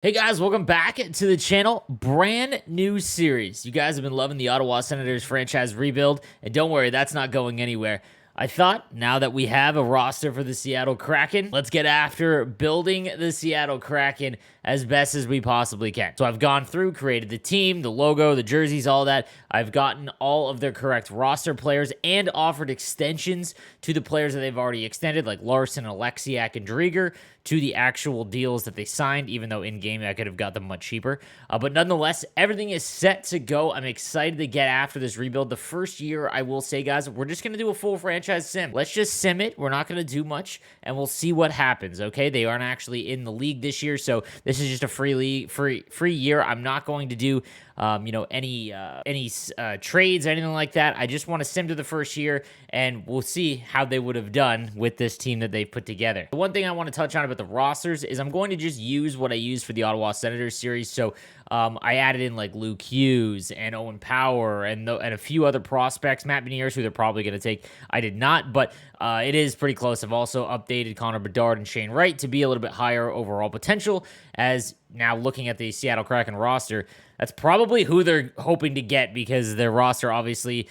Hey guys, welcome back to the channel. Brand new series. You guys have been loving the Ottawa Senators franchise rebuild, and don't worry, that's not going anywhere. I thought now that we have a roster for the Seattle Kraken, let's get after building the Seattle Kraken as best as we possibly can. So I've gone through, created the team, the logo, the jerseys, all that. I've gotten all of their correct roster players and offered extensions to the players that they've already extended, like Larson, Alexiak, and Drieger, to the actual deals that they signed, even though in-game I could have got them much cheaper. But nonetheless, everything is set to go. I'm excited to get after this rebuild. The first year, I will say, guys, we're just going to do a full franchise sim. Let's just sim it. We're not going to do much, and we'll see what happens, okay? They aren't actually in the league this year, so this is just a free year. I'm not going to do any trades, anything like that. I just want to sim to the first year, and we'll see how they would have done with this team that they've put together. The one thing I want to touch on about the rosters is I'm going to just use what I used for the Ottawa Senators series. So I added in like Luke Hughes and Owen Power and a few other prospects. Matt Beniers, who they're probably going to take. I did not, but it is pretty close. I've also updated Connor Bedard and Shane Wright to be a little bit higher overall potential, as now looking at the Seattle Kraken roster, that's probably who they're hoping to get, because their roster obviously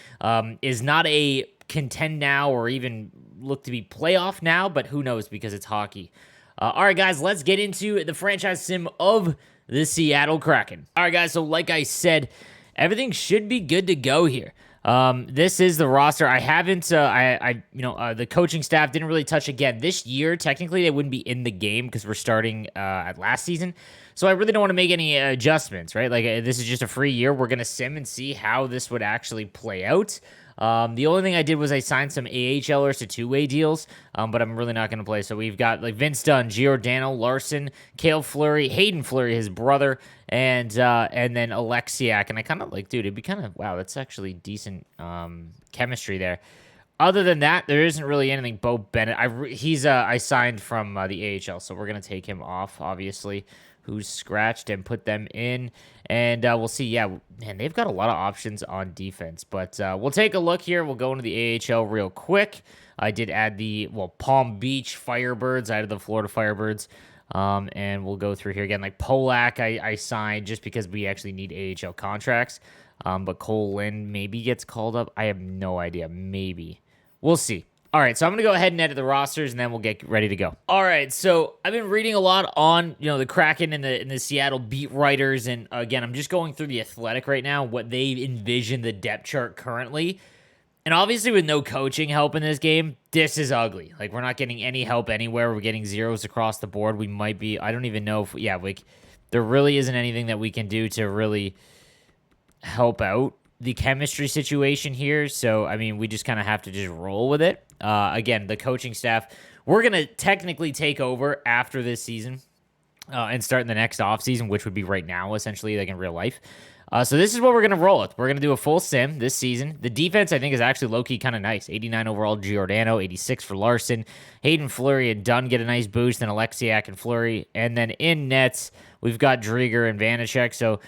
is not a contend now or even look to be playoff now, but who knows, because it's hockey. All right, guys, let's get into the franchise sim of the Seattle Kraken. All right, guys, so like I said, everything should be good to go here. This is the roster. I haven't, the coaching staff didn't really touch again. This year, technically, they wouldn't be in the game because we're starting at last season. So I really don't want to make any adjustments, right? Like, this is just a free year. We're going to sim and see how this would actually play out. The only thing I did was I signed some AHLers to two-way deals, but I'm really not going to play. So we've got like Vince Dunn, Giordano, Larson, Cale Fleury, Hayden Fleury, his brother, and then Alexiak. And I kind of like, dude, it'd be kind of, wow, that's actually decent chemistry there. Other than that, there isn't really anything. Bo Bennett, I signed from the AHL, so we're going to take him off, obviously, who's scratched, and put them in. And we'll see. Yeah, man, they've got a lot of options on defense. But we'll take a look here. We'll go into the AHL real quick. I did add Palm Beach Firebirds. I added the Florida Firebirds. And we'll go through here again. Like Polak, I signed just because we actually need AHL contracts. But Cole Lynn maybe gets called up. I have no idea. Maybe. We'll see. All right, so I'm going to go ahead and edit the rosters, and then we'll get ready to go. All right, so I've been reading a lot on, the Kraken and the Seattle beat writers, and again, I'm just going through the Athletic right now, what they envision the depth chart currently. And obviously with no coaching help in this game, this is ugly. Like, we're not getting any help anywhere. We're getting zeros across the board. We might be, I don't even know if, there really isn't anything that we can do to really help out the chemistry situation here. So, I mean, we just kind of have to just roll with it. Again, the coaching staff, we're going to technically take over after this season and start in the next offseason, which would be right now, essentially, like in real life. So this is what we're going to roll with. We're going to do a full sim this season. The defense, I think, is actually low-key kind of nice. 89 overall, Giordano, 86 for Larson. Hayden Fleury and Dunn get a nice boost, and Alexiak and Fleury. And then in nets, we've got Drieger and Vanacek. So,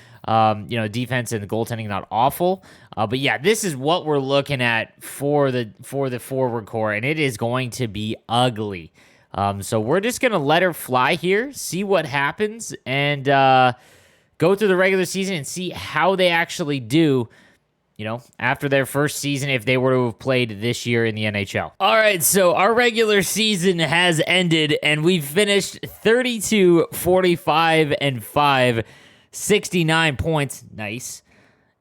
defense and the goaltending not awful. But yeah, this is what we're looking at for the forward core, and it is going to be ugly. So we're just going to let her fly here, see what happens, and go through the regular season and see how they actually do, after their first season, if they were to have played this year in the NHL. All right, so our regular season has ended, and we've finished 32, 45, and 5, 69 points. Nice.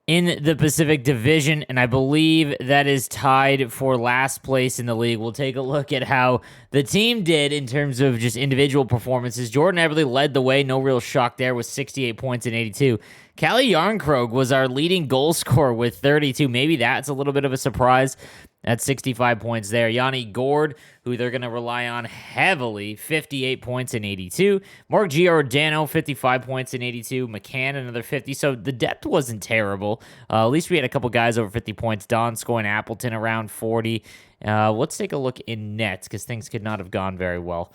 In the Pacific Division, and I believe that is tied for last place in the league. We'll take a look at how the team did in terms of just individual performances. Jordan Eberle led the way, no real shock there, with 68 points in 82. Calle Jarnkrog was our leading goal scorer with 32. Maybe that's a little bit of a surprise. That's 65 points there. Yanni Gord, who they're going to rely on heavily, 58 points in 82. Mark Giordano, 55 points in 82. McCann, another 50. So the depth wasn't terrible. At least we had a couple guys over 50 points. Donskoy and Appleton around 40. Let's take a look in nets, because things could not have gone very well.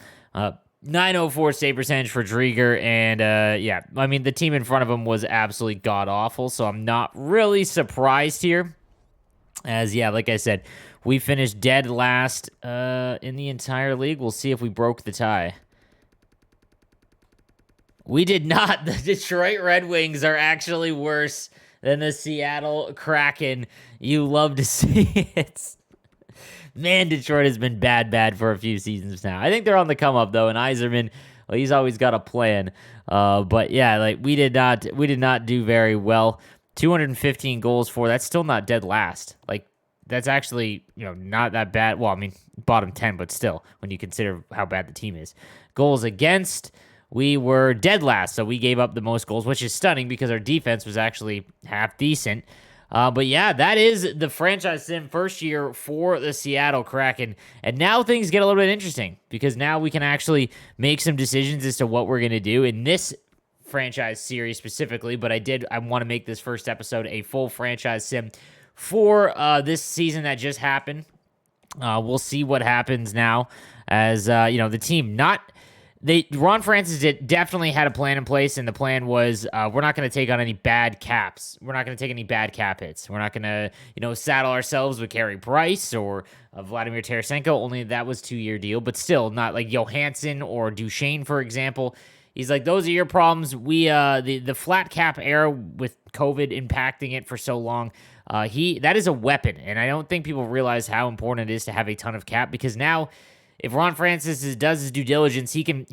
904 save percentage for Drieger, and the team in front of him was absolutely god-awful, so I'm not really surprised here. As, like I said, we finished dead last in the entire league. We'll see if we broke the tie. We did not. The Detroit Red Wings are actually worse than the Seattle Kraken. You love to see it. Man, Detroit has been bad for a few seasons now. I think they're on the come up though, and Yzerman, well, he's always got a plan. But yeah, like we did not do very well. 215 goals for. That's still not dead last. Like that's actually, not that bad. Well, I mean, bottom 10, but still, when you consider how bad the team is. Goals against, we were dead last, so we gave up the most goals, which is stunning because our defense was actually half decent. But yeah, that is the franchise sim first year for the Seattle Kraken. And now things get a little bit interesting because now we can actually make some decisions as to what we're going to do in this franchise series specifically. But I want to make this first episode a full franchise sim for this season that just happened. We'll see what happens now as, the team Ron Francis definitely had a plan in place, and the plan was we're not going to take on any bad caps. We're not going to take any bad cap hits. We're not going to, saddle ourselves with Carey Price or Vladimir Tarasenko, only that was 2-year deal, but still not like Johansson or Duchesne, for example. He's like, those are your problems. We the flat cap era with COVID impacting it for so long, that is a weapon, and I don't think people realize how important it is to have a ton of cap because now if Ron Francis does his due diligence, he can,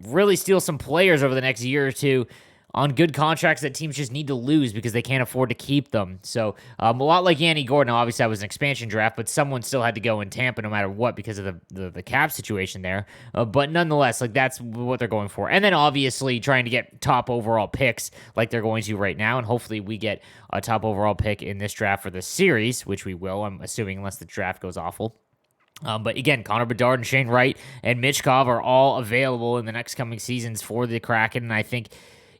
really steal some players over the next year or two on good contracts that teams just need to lose because they can't afford to keep them. So a lot like Yanni Gordon, obviously that was an expansion draft, but someone still had to go in Tampa no matter what because of the cap situation there. But nonetheless, like that's what they're going for. And then obviously trying to get top overall picks like they're going to right now. And hopefully we get a top overall pick in this draft for the series, which we will, I'm assuming, unless the draft goes awful. But again, Connor Bedard and Shane Wright and Mitch Kov are all available in the next coming seasons for the Kraken, and I think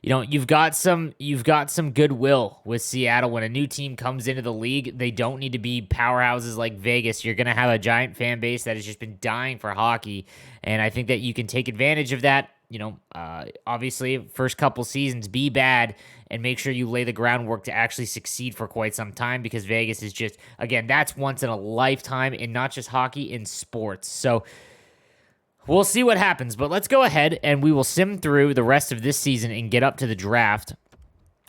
you've got some goodwill with Seattle. When a new team comes into the league, they don't need to be powerhouses like Vegas. You're going to have a giant fan base that has just been dying for hockey, and I think that you can take advantage of that. Obviously, first couple seasons, be bad and make sure you lay the groundwork to actually succeed for quite some time because Vegas is just, again, that's once in a lifetime in not just hockey, in sports. So we'll see what happens, but let's go ahead and we will sim through the rest of this season and get up to the draft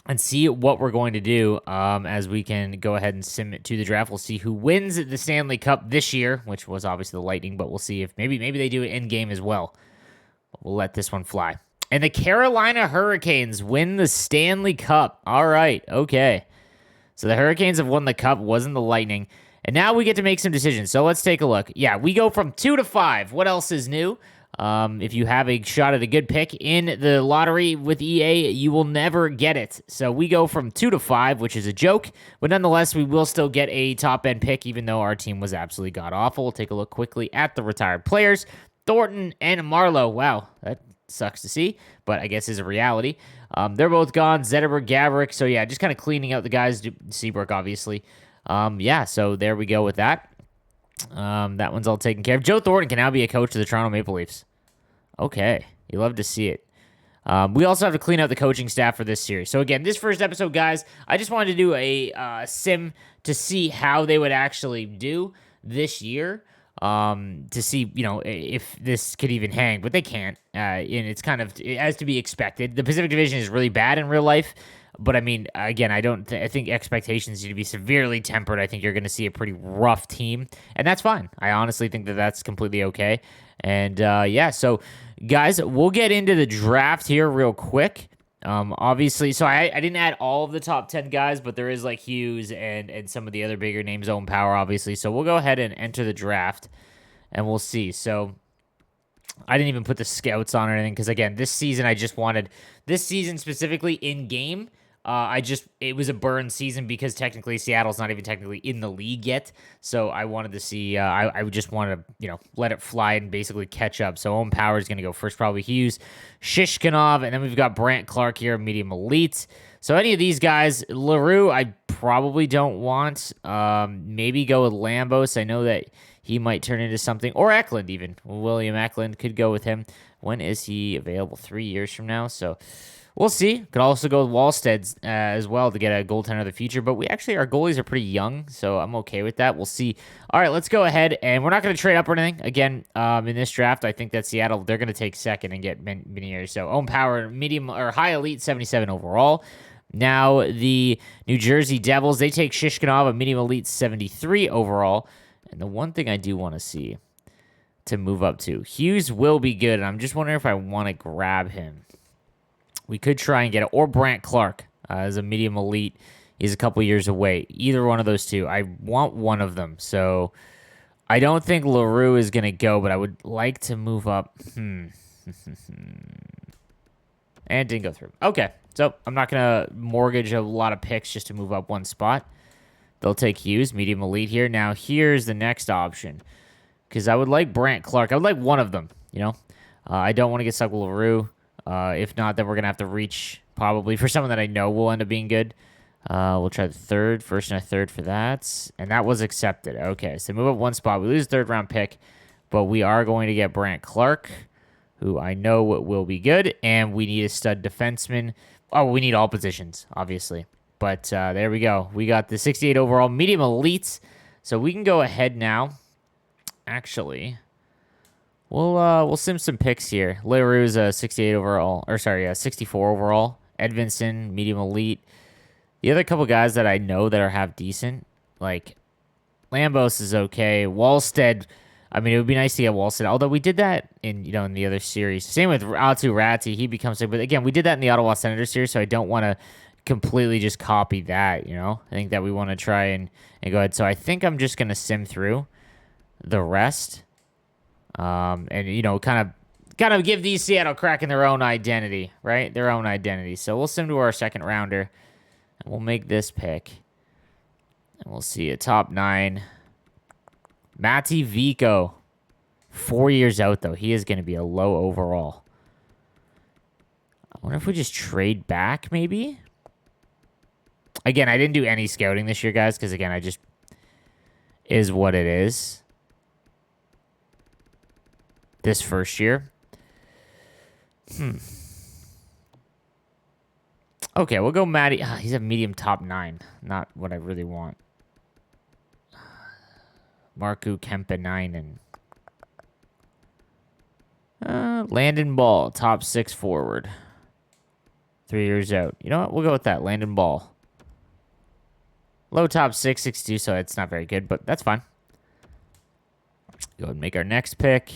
and see what we're going to do as we can go ahead and sim it to the draft. We'll see who wins the Stanley Cup this year, which was obviously the Lightning, but we'll see if maybe they do it in game as well. We'll let this one fly. And the Carolina Hurricanes win the Stanley Cup. All right, okay. So the Hurricanes have won the Cup, wasn't the Lightning. And now we get to make some decisions. So let's take a look. Yeah, we go from 2 to 5. What else is new? If you have a shot at a good pick in the lottery with EA, you will never get it. So we go from 2 to 5, which is a joke. But nonetheless, we will still get a top-end pick, even though our team was absolutely god-awful. We'll take a look quickly at the retired players. Thornton and Marlowe. Wow, that sucks to see, but I guess is a reality. They're both gone. Zetterberg, Gabrick. So yeah, just kind of cleaning out the guys. Seabrook, obviously. So there we go with that. That one's all taken care of. Joe Thornton can now be a coach of the Toronto Maple Leafs. Okay, you love to see it. We also have to clean out the coaching staff for this series. So again, this first episode, guys, I just wanted to do a sim to see how they would actually do this year. To see, if this could even hang, but they can't. And it's kind of as to be expected. The Pacific Division is really bad in real life, but I mean, again, I think expectations need to be severely tempered. I think you're going to see a pretty rough team, and that's fine. I honestly think that that's completely okay. And so guys, we'll get into the draft here real quick. Obviously, so I didn't add all of the top 10 guys, but there is like Hughes and some of the other bigger names, Owen Power, obviously. So we'll go ahead and enter the draft, and we'll see. So I didn't even put the scouts on or anything because, again, this season specifically in game. It was a burn season because technically Seattle's not even technically in the league yet. So I wanted to see, I just wanted to, let it fly and basically catch up. So Owen Power is going to go first, probably Hughes, Shishkinov, and then we've got Brant Clark here, medium elite. So any of these guys, LaRue, I probably don't want. Maybe go with Lambos. I know that he might turn into something, or Eklund even. William Eklund could go with him. When is he available? 3 years from now. So We'll see. Could also go with Wallstead as well to get a goaltender of the future. But our goalies are pretty young, so I'm okay with that. We'll see. All right, let's go ahead, and we're not going to trade up or anything. Again, in this draft, I think that Seattle, they're going to take second and get Benier. So own power, medium or high elite, 77 overall. Now the New Jersey Devils, they take Shishkinov, a medium elite, 73 overall. And the one thing I do want to see to move up to, Hughes will be good, and I'm just wondering if I want to grab him. We could try and get it. Or Brant Clark as a medium elite. He's a couple years away. Either one of those two. I want one of them. So I don't think LaRue is going to go, but I would like to move up. And it didn't go through. Okay. So I'm not going to mortgage a lot of picks just to move up one spot. They'll take Hughes, medium elite here. Now here's the next option. Because I would like Brant Clark. I would like one of them, you know. I don't want to get stuck with LaRue. If not, then we're going to have to reach probably for someone that I know will end up being good. We'll try the third, first and a third for that. And that was accepted. Okay, so move up one spot. We lose third round pick, but we are going to get Brant Clark, who I know will be good. And we need a stud defenseman. Oh, we need all positions, obviously. But there we go. We got the 68 overall medium elites. So we can go ahead now. Actually, we'll sim some picks here. LaRue's a 68 overall, or sorry, 64 overall. Edvinson, medium elite. The other couple guys that I know that are half decent, like Lambos is okay. Wallstead, I mean, it would be nice to get Wallstead. Although we did that in the other series. Same with Atu Ratti, he becomes sick. But again, we did that in the Ottawa Senators series, so I don't want to completely just copy that. I think that we want to try and go ahead. So I think I'm just gonna sim through the rest. And kind of give these Seattle Kraken their own identity, right? Their own identity. So we'll sim to our second rounder, and we'll make this pick, and we'll see a top 9. Matti Vico, 4 years out though. He is going to be a low overall. I wonder if we just trade back, maybe. Again, I didn't do any scouting this year, guys, because again, I just is what it is. This first year. Okay, we'll go Matty. He's a medium top 9. Not what I really want. Markku Kemppainen. Landon Ball, top 6 forward. 3 years out. You know what? We'll go with that. Landon Ball. Low top 6, 62, so it's not very good, but that's fine. Go ahead and make our next pick.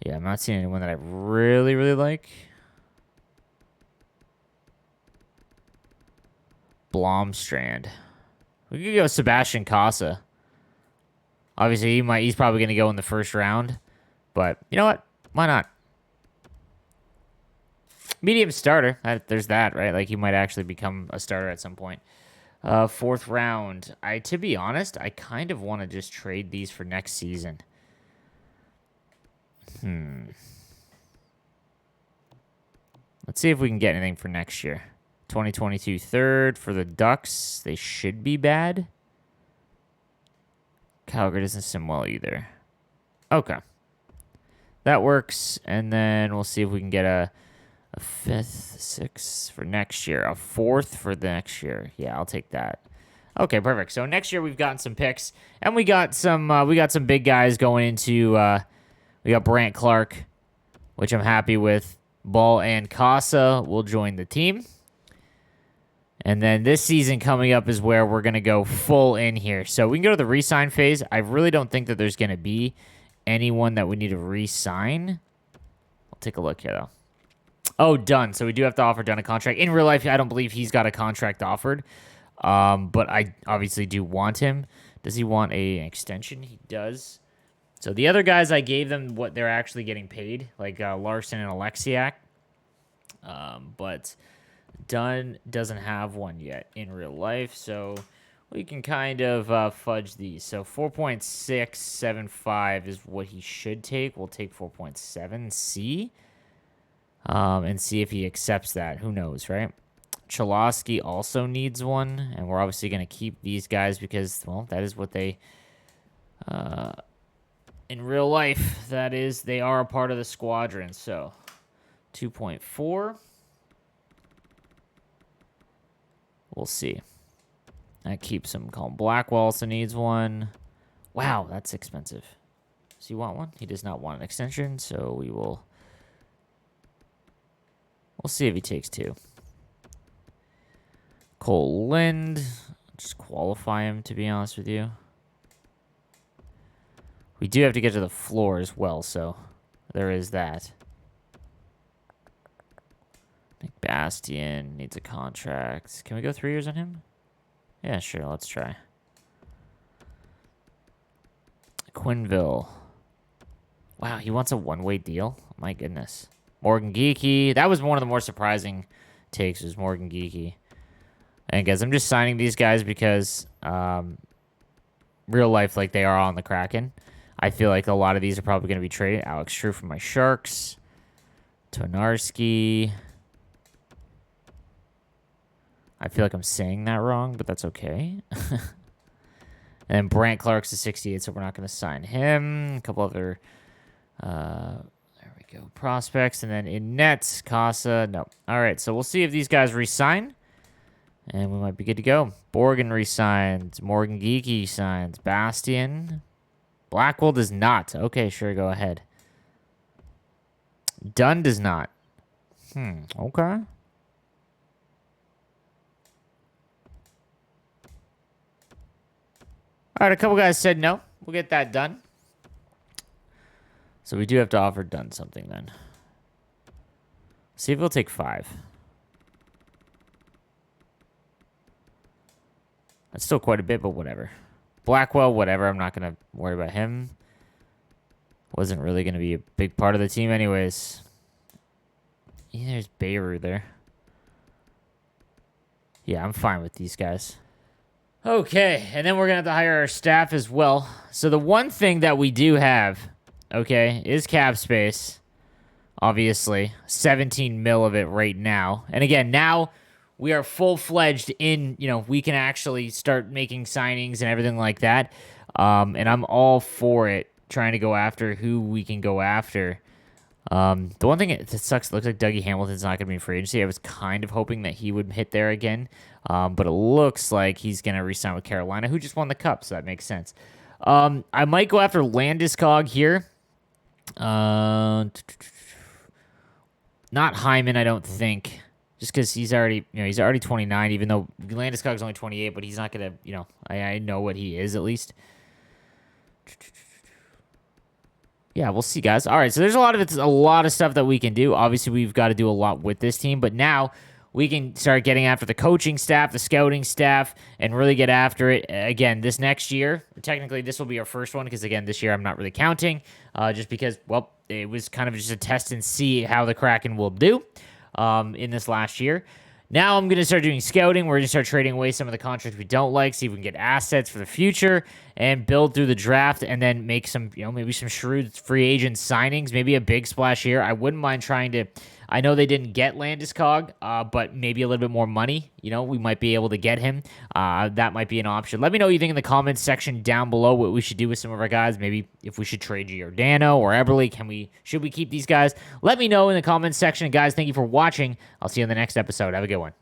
Yeah, I'm not seeing anyone that I really, really like. Blomstrand. We could go Sebastian Casa. Obviously, he's probably going to go in the first round. But, you know what? Why not? Medium starter. There's that, right? Like, he might actually become a starter at some point. Fourth round. To be honest, I kind of want to just trade these for next season. Let's see if we can get anything for next year. 2022 third for the Ducks. They should be bad. Calgary doesn't sim well either. Okay. That works. And then we'll see if we can get a fifth, sixth for next year. A fourth for the next year. Yeah, I'll take that. Okay, perfect. So next year we've gotten some picks, and we got some big guys going into. We got Brant Clark, which I'm happy with. Ball and Casa will join the team. And then this season coming up is where we're going to go full in here. So we can go to the re-sign phase. I really don't think that there's going to be anyone that we need to re-sign. I'll take a look here, though. Oh, done. So we do have to offer Dunn a contract. In real life, I don't believe he's got a contract offered. But I obviously do want him. Does he want an extension? He does. So the other guys, I gave them what they're actually getting paid, like Larson and Alexiak. But Dunn doesn't have one yet in real life, so we can kind of fudge these. So 4.675 is what he should take. We'll take 4.7, see, and see if he accepts that. Who knows, right? Cholosky also needs one, and we're obviously going to keep these guys because, well, that is what they in real life, that is, they are a part of the squadron. So 2.4. We'll see. That keeps him calm. Blackwell also needs one. Wow, that's expensive. Does he want one? He does not want an extension, so we'll see if he takes 2. Cole Lind. Just qualify him, to be honest with you. We do have to get to the floor as well, so there is that. Nick Bastian needs a contract. Can we go 3 years on him? Yeah, sure. Let's try. Quinville. Wow, he wants a one-way deal? My goodness. Morgan Geeky. That was one of the more surprising takes, was Morgan Geeky. And guys, I'm just signing these guys because real life, like they are on the Kraken. I feel like a lot of these are probably going to be traded. Alex True from my Sharks. Tonarski. I feel like I'm saying that wrong, but that's okay. And then Brant Clark's a 68, so we're not going to sign him. A couple other, there we go, prospects. And then in nets, Casa, no. All right, so we'll see if these guys re-sign. And we might be good to go. Borgen re-signs. Morgan Geeky signs. Bastian. Blackwell does not. Okay, sure, go ahead. Dunn does not. Okay. All right, a couple guys said no. We'll get that done. So we do have to offer Dunn something then. See if he'll take 5. That's still quite a bit, but whatever. Blackwell, whatever. I'm not going to worry about him. Wasn't really going to be a big part of the team anyways. Yeah, there's Beirut there. Yeah, I'm fine with these guys. Okay, and then we're going to have to hire our staff as well. So the one thing that we do have, okay, is cap space. Obviously, 17 mil of it right now. And again, now we are full-fledged in, we can actually start making signings and everything like that. And I'm all for it, trying to go after who we can go after. The one thing that sucks, it looks like Dougie Hamilton's not going to be in free agency. I was kind of hoping that he would hit there again. But it looks like he's going to re-sign with Carolina, who just won the Cup, so that makes sense. I might go after Landeskog here. Not Hyman, I don't think. Just because he's already, he's already 29, even though Landeskog's only 28, but he's not going to, I know what he is at least. Yeah, we'll see, guys. All right, so there's a lot of stuff that we can do. Obviously, we've got to do a lot with this team, but now we can start getting after the coaching staff, the scouting staff, and really get after it. Again, this next year, technically this will be our first one because, again, this year I'm not really counting just because, well, it was kind of just a test and see how the Kraken will do in this last year. Now I'm going to start doing scouting. We're going to start trading away some of the contracts we don't like, see if we can get assets for the future, and build through the draft, and then make some, maybe some shrewd free agent signings, maybe a big splash here. I wouldn't mind trying to, I know they didn't get Landeskog, but maybe a little bit more money. We might be able to get him. That might be an option. Let me know what you think in the comments section down below what we should do with some of our guys. Maybe if we should trade Giordano or Eberle. Should we keep these guys? Let me know in the comments section. And guys, thank you for watching. I'll see you in the next episode. Have a good one.